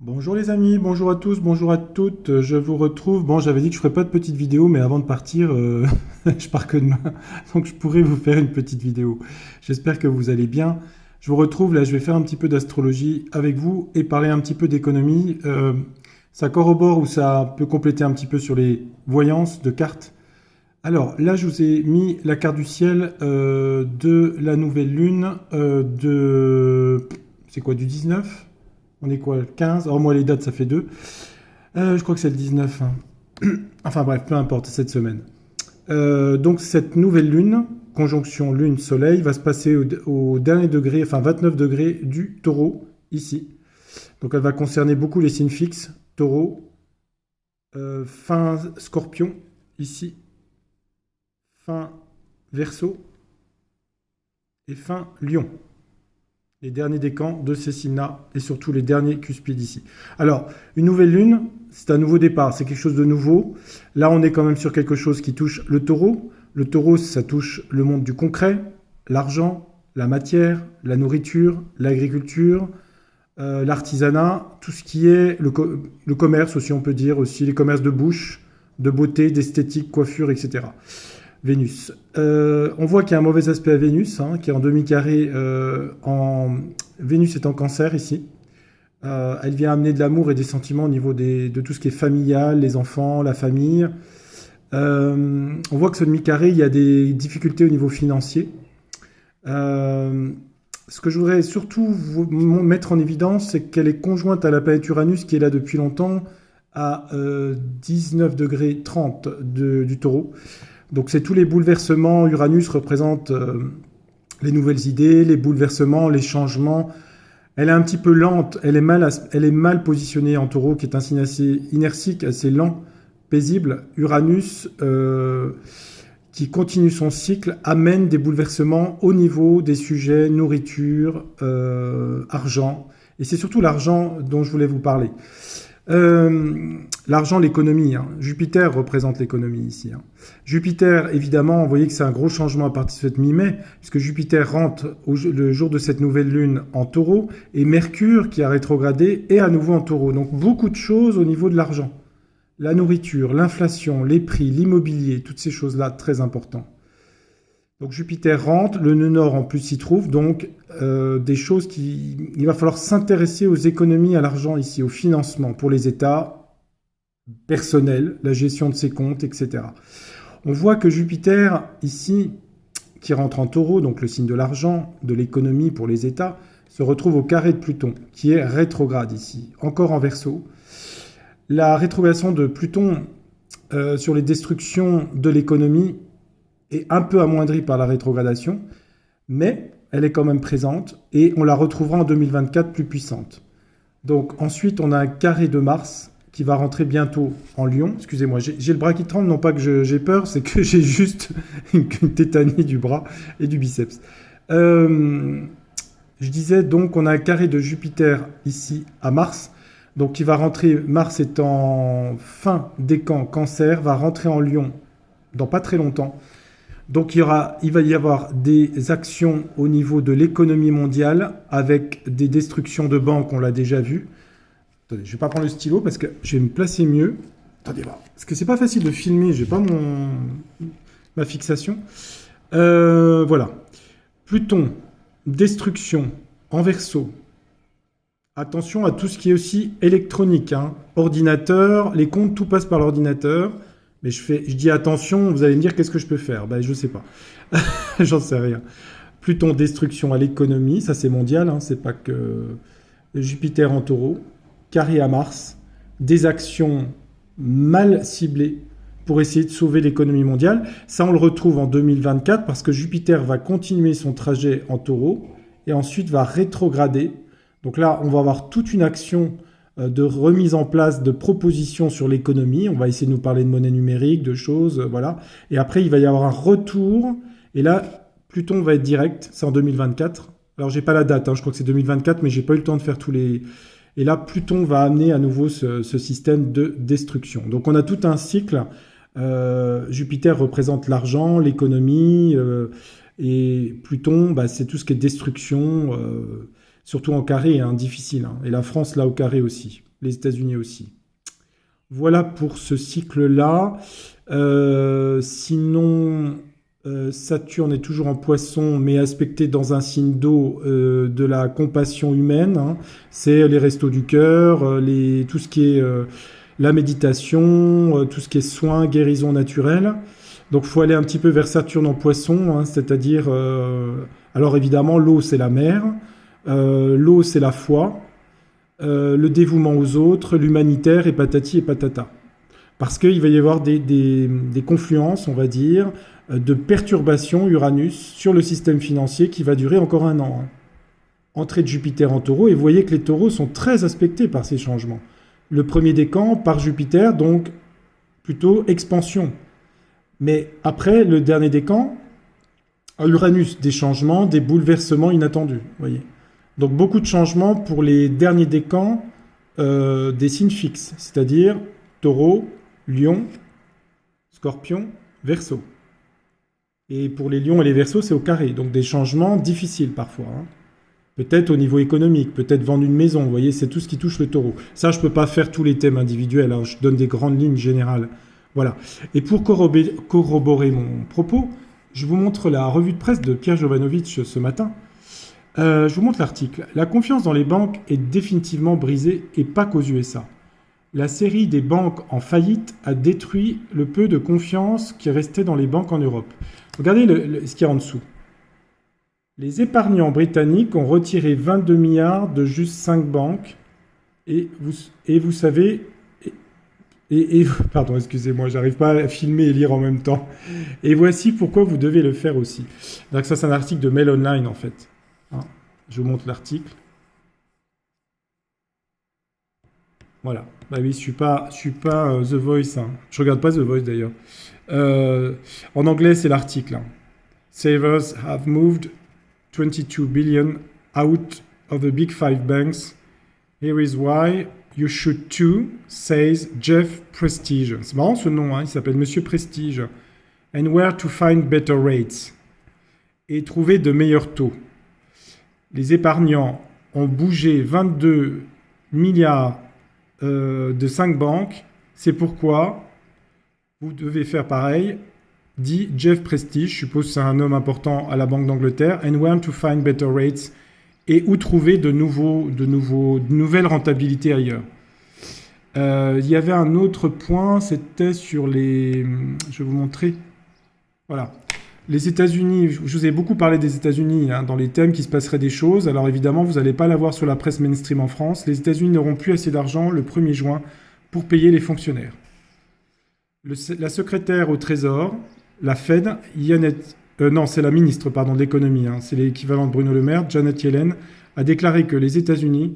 Bonjour les amis, bonjour à tous, bonjour à toutes, je vous retrouve. Bon, j'avais dit que je ferais pas de petite vidéo, mais avant de partir, je pars que demain, donc je pourrais vous faire une petite vidéo. J'espère que vous allez bien. Je vous retrouve, là je vais faire un petit peu d'astrologie avec vous et parler un petit peu d'économie. Ça corrobore ou ça peut compléter un petit peu sur les voyances de cartes. Alors là, je vous ai mis la carte du ciel de la nouvelle lune de... C'est quoi, du 19? On est quoi, le 15? Alors moi, les dates, ça fait 2. Je crois que c'est le 19, hein. Enfin bref, peu importe, cette semaine. Donc cette nouvelle lune, conjonction lune-soleil, va se passer au dernier degré, enfin 29 degrés du taureau, ici. Donc elle va concerner beaucoup les signes fixes, taureau, fin scorpion, ici, fin verseau et fin lion. Les derniers décans de ces signes-là et surtout les derniers cuspides ici. Alors, une nouvelle lune, c'est un nouveau départ, c'est quelque chose de nouveau. Là, on est quand même sur quelque chose qui touche le taureau. Le taureau, ça touche le monde du concret, l'argent, la matière, la nourriture, l'agriculture, l'artisanat, tout ce qui est le commerce aussi, on peut dire, aussi les commerces de bouche, de beauté, d'esthétique, coiffure, etc. Vénus. On voit qu'il y a un mauvais aspect à Vénus, hein, qui est en demi-carré. Vénus est en cancer ici. Elle vient amener de l'amour et des sentiments au niveau de tout ce qui est familial, les enfants, la famille. On voit que ce demi-carré, il y a des difficultés au niveau financier. Ce que je voudrais surtout vous mettre en évidence, c'est qu'elle est conjointe à la planète Uranus qui est là depuis longtemps à 19 degrés 30 du taureau. Donc c'est tous les bouleversements. Uranus représente les nouvelles idées, les bouleversements, les changements. Elle est un petit peu lente, elle est mal positionnée en taureau, qui est un signe assez inertique, assez lent, paisible. Uranus, qui continue son cycle, amène des bouleversements au niveau des sujets nourriture, argent. Et c'est surtout l'argent dont je voulais vous parler. L'argent, l'économie, hein. Jupiter représente l'économie ici, hein. Jupiter, évidemment, vous voyez que c'est un gros changement à partir de cette mi-mai, puisque Jupiter rentre le jour de cette nouvelle lune en taureau, et Mercure, qui a rétrogradé, est à nouveau en taureau. Donc beaucoup de choses au niveau de l'argent. La nourriture, l'inflation, les prix, l'immobilier, toutes ces choses-là, très importantes. Donc Jupiter rentre, le nœud nord en plus s'y trouve, donc des choses qui... Il va falloir s'intéresser aux économies, à l'argent ici, au financement pour les États personnels, la gestion de ses comptes, etc. On voit que Jupiter, ici, qui rentre en taureau, donc le signe de l'argent, de l'économie pour les États, se retrouve au carré de Pluton, qui est rétrograde ici, encore en Verseau. La rétrogradation de Pluton sur les destructions de l'économie est un peu amoindrie par la rétrogradation, mais elle est quand même présente et on la retrouvera en 2024 plus puissante. Donc ensuite, on a un carré de Mars qui va rentrer bientôt en Lion. Excusez-moi, j'ai le bras qui tremble, non pas que j'ai peur, c'est que j'ai juste une tétanie du bras et du biceps. Je disais donc, on a un carré de Jupiter ici à Mars, donc qui va rentrer, Mars est en fin décan Cancer, va rentrer en Lion dans pas très longtemps. Donc il va y avoir des actions au niveau de l'économie mondiale avec des destructions de banques, on l'a déjà vu. Attendez, je ne vais pas prendre le stylo parce que je vais me placer mieux. Attendez, voilà. Parce que c'est pas facile de filmer, j'ai pas ma fixation. Voilà. Pluton, destruction en Verseau. Attention à tout ce qui est aussi électronique, hein. Ordinateur, les comptes, tout passe par l'ordinateur. Mais je dis attention, vous allez me dire qu'est-ce que je peux faire? Ben, je ne sais pas. J'en sais rien. Pluton, destruction à l'économie, ça c'est mondial, hein, c'est pas que Jupiter en taureau, carré à Mars, des actions mal ciblées pour essayer de sauver l'économie mondiale. Ça, on le retrouve en 2024 parce que Jupiter va continuer son trajet en taureau et ensuite va rétrograder. Donc là, on va avoir toute une action de remise en place de propositions sur l'économie. On va essayer de nous parler de monnaie numérique, de choses, voilà. Et après, il va y avoir un retour. Et là, Pluton va être direct. C'est en 2024. Alors, j'ai pas la date, hein, je crois que c'est 2024, mais j'ai pas eu le temps de faire tous les... Et là, Pluton va amener à nouveau ce système de destruction. Donc, on a tout un cycle. Jupiter représente l'argent, l'économie, et Pluton, bah, c'est tout ce qui est destruction, surtout en carré, hein, difficile, hein. Et la France, là, au carré aussi. les États-Unis aussi. Voilà pour ce cycle-là. Sinon, Saturne est toujours en Poisson, mais aspecté dans un signe d'eau de la compassion humaine, hein. C'est les restos du cœur, tout ce qui est la méditation, tout ce qui est soins, guérison naturelle. Donc il faut aller un petit peu vers Saturne en Poisson, hein, c'est-à-dire... alors évidemment, l'eau, c'est la mer, l'eau, c'est la foi, le dévouement aux autres, l'humanitaire, et patati et patata. Parce qu'il va y avoir des confluences, on va dire, de perturbations Uranus sur le système financier qui va durer encore un an, hein. Entrée de Jupiter en taureau, et vous voyez que les taureaux sont très aspectés par ces changements. Le premier décan par Jupiter, donc plutôt expansion. Mais après, le dernier décan, à Uranus, des changements, des bouleversements inattendus, vous voyez. Donc beaucoup de changements pour les derniers décans des signes fixes, c'est-à-dire Taureau, Lion, Scorpion, Verseau. Et pour les lions et les verseaux, c'est au carré. Donc des changements difficiles parfois, hein. Peut-être au niveau économique, peut-être vendre une maison. Vous voyez, c'est tout ce qui touche le taureau. Ça, je ne peux pas faire tous les thèmes individuels, hein. Je donne des grandes lignes générales. Voilà. Et pour corroborer mon propos, je vous montre la revue de presse de Pierre Jovanovic ce matin. Je vous montre l'article. La confiance dans les banques est définitivement brisée et pas qu'aux USA. La série des banques en faillite a détruit le peu de confiance qui restait dans les banques en Europe. Regardez ce qu'il y a en dessous. Les épargnants britanniques ont retiré 22 milliards de juste 5 banques. Et vous savez... pardon, excusez-moi, j'arrive pas à filmer et lire en même temps. Et voici pourquoi vous devez le faire aussi. Donc ça, c'est un article de Mail Online, en fait. Hein, je vous montre l'article. Voilà. Bah oui, je suis pas The Voice, hein. Je regarde pas The Voice d'ailleurs. En anglais, c'est l'article, hein. Savers have moved 22 billion out of the big five banks. Here is why you should too, says Jeff Prestige. C'est marrant ce nom, hein, il s'appelle Monsieur Prestige. And where to find better rates. Et trouver de meilleurs taux. Les épargnants ont bougé 22 milliards de 5 banques. C'est pourquoi vous devez faire pareil, dit Jeff Prestige. Je suppose que c'est un homme important à la Banque d'Angleterre. And where to find better rates. Et où trouver de nouvelles rentabilités ailleurs. Il y avait un autre point, c'était sur les... Je vais vous montrer. Voilà. Les États-Unis, je vous ai beaucoup parlé des États-Unis, hein, dans les thèmes qu'il se passerait des choses. Alors évidemment, vous n'allez pas l'avoir sur la presse mainstream en France. Les États-Unis n'auront plus assez d'argent le 1er juin pour payer les fonctionnaires. La secrétaire au Trésor, la Fed, c'est la ministre de l'économie, hein, c'est l'équivalent de Bruno Le Maire, Janet Yellen, a déclaré que les États-Unis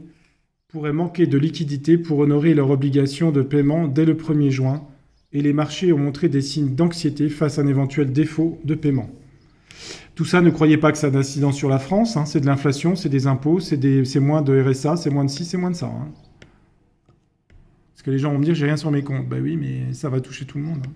pourraient manquer de liquidités pour honorer leurs obligations de paiement dès le 1er juin, et les marchés ont montré des signes d'anxiété face à un éventuel défaut de paiement. Tout ça, ne croyez pas que ça a d'incidence sur la France, hein, c'est de l'inflation, c'est des impôts, c'est moins de RSA, c'est moins de ci, c'est moins de ça, hein. Parce que les gens vont me dire, j'ai rien sur mes comptes. Ben oui, mais ça va toucher tout le monde, hein.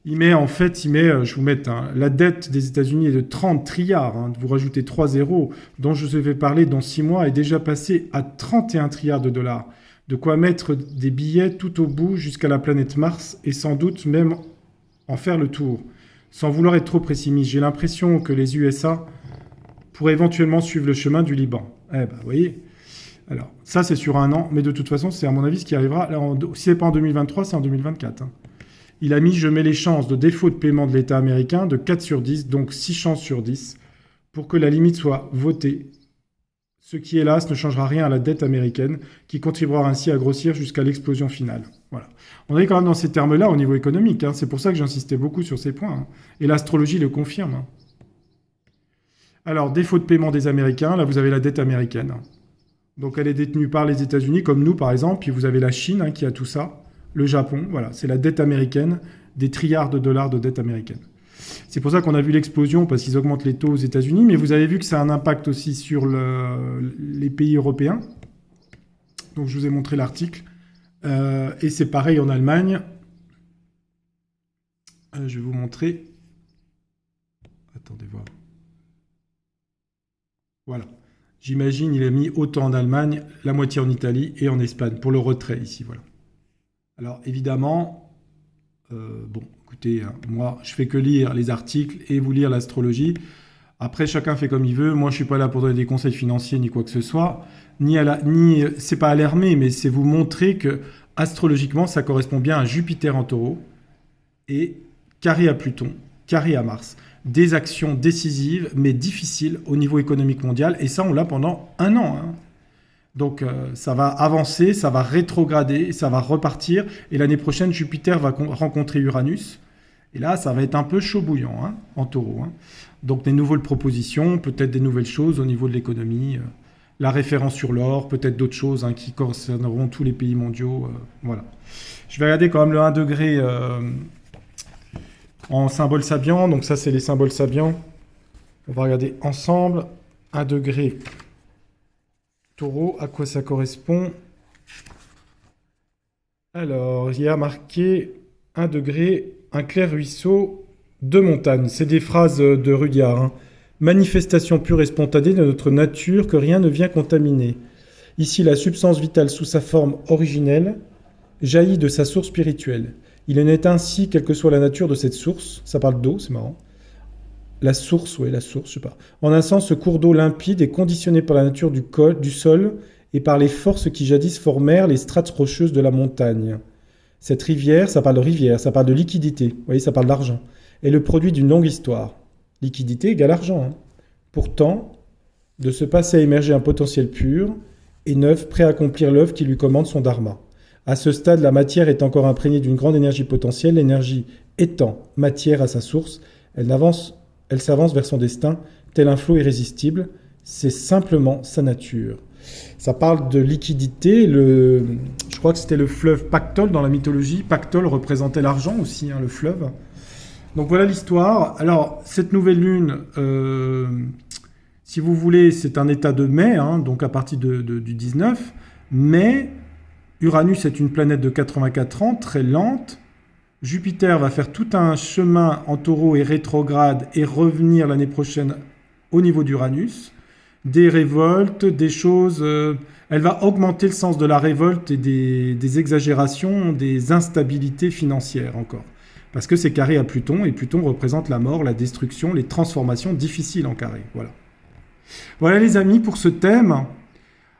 Il met, je vous mets, hein, la dette des États-Unis est de 30 trilliards. Hein, vous rajoutez 3 zéros, dont je vais parler dans 6 mois, est déjà passé à 31 trilliards de dollars. De quoi mettre des billets tout au bout jusqu'à la planète Mars et sans doute même en faire le tour. Sans vouloir être trop pessimiste, j'ai l'impression que les USA pourraient éventuellement suivre le chemin du Liban. Eh ben, vous voyez. Alors, ça, c'est sur un an, mais de toute façon, c'est à mon avis ce qui arrivera. Si ce n'est pas en 2023, c'est en 2024. Hein. Il a mis, je mets les chances de défaut de paiement de l'État américain de 4 sur 10, donc 6 chances sur 10, pour que la limite soit votée. Ce qui, hélas, ne changera rien à la dette américaine, qui contribuera ainsi à grossir jusqu'à l'explosion finale. Voilà. On est quand même dans ces termes-là au niveau économique, hein. C'est pour ça que j'insistais beaucoup sur ces points, hein. Et l'astrologie le confirme, hein. Alors, défaut de paiement des Américains, là vous avez la dette américaine. Donc elle est détenue par les États-Unis, comme nous par exemple, puis vous avez la Chine, hein, qui a tout ça. Le Japon, voilà, c'est la dette américaine, des trilliards de dollars de dette américaine. C'est pour ça qu'on a vu l'explosion, parce qu'ils augmentent les taux aux États-Unis, mais vous avez vu que ça a un impact aussi sur les pays européens. Donc je vous ai montré l'article. Et c'est pareil en Allemagne. Je vais vous montrer. Attendez voir. Voilà. J'imagine il a mis autant en Allemagne, la moitié en Italie et en Espagne pour le retrait ici. Voilà. Alors évidemment, bon, écoutez, hein, moi je fais que lire les articles et vous lire l'astrologie. Après, chacun fait comme il veut. Moi, je suis pas là pour donner des conseils financiers ni quoi que ce soit. Ni c'est pas alarmer, mais c'est vous montrer que astrologiquement, ça correspond bien à Jupiter en Taureau et carré à Pluton, carré à Mars. Des actions décisives, mais difficiles au niveau économique mondial. Et ça, on l'a pendant un an. Hein. Donc, ça va avancer, ça va rétrograder, ça va repartir. Et l'année prochaine, Jupiter va rencontrer Uranus. Et là, ça va être un peu chaud bouillant hein, en Taureau. Hein. Donc, des nouvelles propositions, peut-être des nouvelles choses au niveau de l'économie. La référence sur l'or, peut-être d'autres choses hein, qui concerneront tous les pays mondiaux. Voilà. Je vais regarder quand même le 1 degré en symbole Sabian. Donc ça, c'est les symboles Sabian. On va regarder ensemble. 1 degré Taureau, à quoi ça correspond? Alors, il y a marqué 1 degré, un clair ruisseau, 2 montagnes. C'est des phrases de Rudyard. Hein. Manifestation pure et spontanée de notre nature que rien ne vient contaminer. Ici, la substance vitale sous sa forme originelle jaillit de sa source spirituelle. Il en est ainsi, quelle que soit la nature de cette source. Ça parle d'eau, c'est marrant. La source, je sais pas. En un sens, ce cours d'eau limpide est conditionné par la nature du sol et par les forces qui jadis formèrent les strates rocheuses de la montagne. Cette rivière, ça parle de liquidité. Vous voyez, ça parle d'argent. Est le produit d'une longue histoire. Liquidité égale argent. Hein. Pourtant, de ce passé a émergé un potentiel pur et neuf, prêt à accomplir l'œuvre qui lui commande son dharma. À ce stade, la matière est encore imprégnée d'une grande énergie potentielle. L'énergie étant matière à sa source, elle s'avance vers son destin, tel un flot irrésistible. C'est simplement sa nature. Ça parle de liquidité. Je crois que c'était le fleuve Pactole dans la mythologie. Pactole représentait l'argent aussi, hein, le fleuve. Donc voilà l'histoire. Alors, cette nouvelle lune, si vous voulez, c'est un état de mai, hein, donc à partir du 19. Mais Uranus est une planète de 84 ans, très lente. Jupiter va faire tout un chemin en Taureau et rétrograde et revenir l'année prochaine au niveau d'Uranus. Des révoltes, des choses... elle va augmenter le sens de la révolte et des exagérations, des instabilités financières encore. Parce que c'est carré à Pluton, et Pluton représente la mort, la destruction, les transformations difficiles en carré. Voilà. Voilà les amis pour ce thème.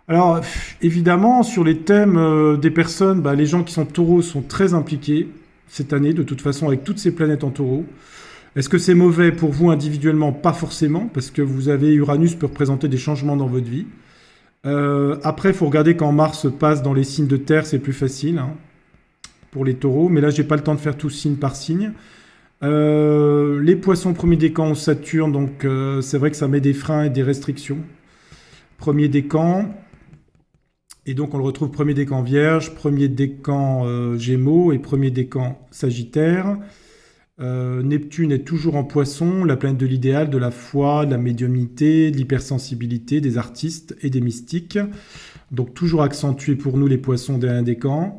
Alors évidemment, sur les thèmes des personnes, les gens qui sont taureaux sont très impliqués cette année, de toute façon, avec toutes ces planètes en taureau. Est-ce que c'est mauvais pour vous individuellement? Pas forcément, parce que vous avez Uranus peut représenter des changements dans votre vie. Après, il faut regarder quand Mars passe dans les signes de terre, c'est plus facile hein, pour les taureaux. Mais là, j'ai pas le temps de faire tout signe par signe. Les poissons, premier décan au Saturne, donc c'est vrai que ça met des freins et des restrictions. Premier décan. Et donc, on le retrouve premier décan Vierge, premier décan Gémeaux et premier décan Sagittaire. Neptune est toujours en Poisson, la planète de l'idéal, de la foi, de la médiumnité, de l'hypersensibilité, des artistes et des mystiques. Donc, toujours accentué pour nous les Poissons des décan.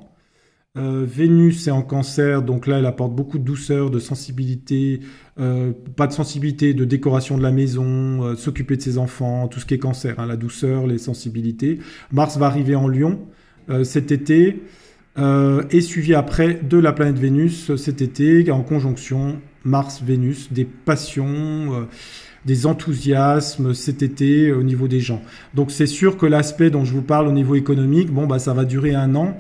Vénus est en Cancer, donc là, elle apporte beaucoup de douceur, de sensibilité, pas de sensibilité, de décoration de la maison, s'occuper de ses enfants, tout ce qui est Cancer, hein, la douceur, les sensibilités. Mars va arriver en Lion cet été, et suivi après de la planète Vénus cet été, en conjonction Mars-Vénus, des passions, des enthousiasmes cet été au niveau des gens. Donc c'est sûr que l'aspect dont je vous parle au niveau économique, ça va durer un an,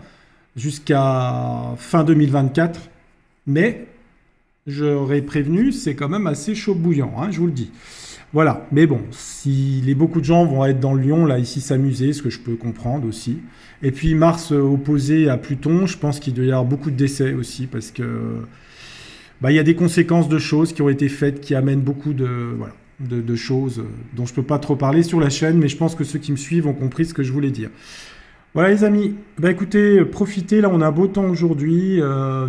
jusqu'à fin 2024, mais j'aurais prévenu, c'est quand même assez chaud bouillant, hein, je vous le dis. Voilà, mais bon, si beaucoup de gens vont être dans le Lion, là, ici, s'amuser, ce que je peux comprendre aussi. Et puis Mars opposé à Pluton, je pense qu'il doit y avoir beaucoup de décès aussi, parce que il y a des conséquences de choses qui ont été faites, qui amènent beaucoup de choses dont je ne peux pas trop parler sur la chaîne, mais je pense que ceux qui me suivent ont compris ce que je voulais dire. Voilà les amis, écoutez, profitez, là on a un beau temps aujourd'hui,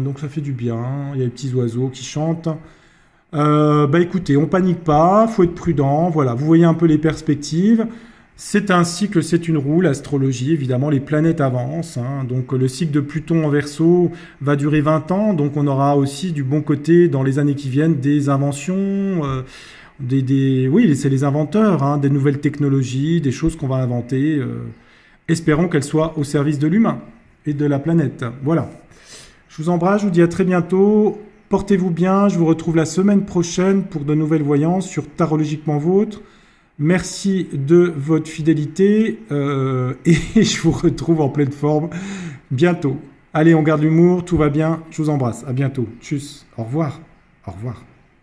donc ça fait du bien, il y a les petits oiseaux qui chantent. Écoutez, on panique pas, faut être prudent, voilà, vous voyez un peu les perspectives. C'est un cycle, c'est une roue, l'astrologie, évidemment, les planètes avancent, hein, donc le cycle de Pluton en Verseau va durer 20 ans, donc on aura aussi du bon côté dans les années qui viennent des inventions, Oui, c'est les inventeurs, hein, des nouvelles technologies, des choses qu'on va inventer. Espérons qu'elles soient au service de l'humain et de la planète. Voilà. Je vous embrasse, je vous dis à très bientôt. Portez-vous bien, je vous retrouve la semaine prochaine pour de nouvelles voyances sur Tarologiquement Vôtre. Merci de votre fidélité et je vous retrouve en pleine forme bientôt. Allez, on garde l'humour, tout va bien, je vous embrasse, à bientôt. Tchuss, au revoir, au revoir.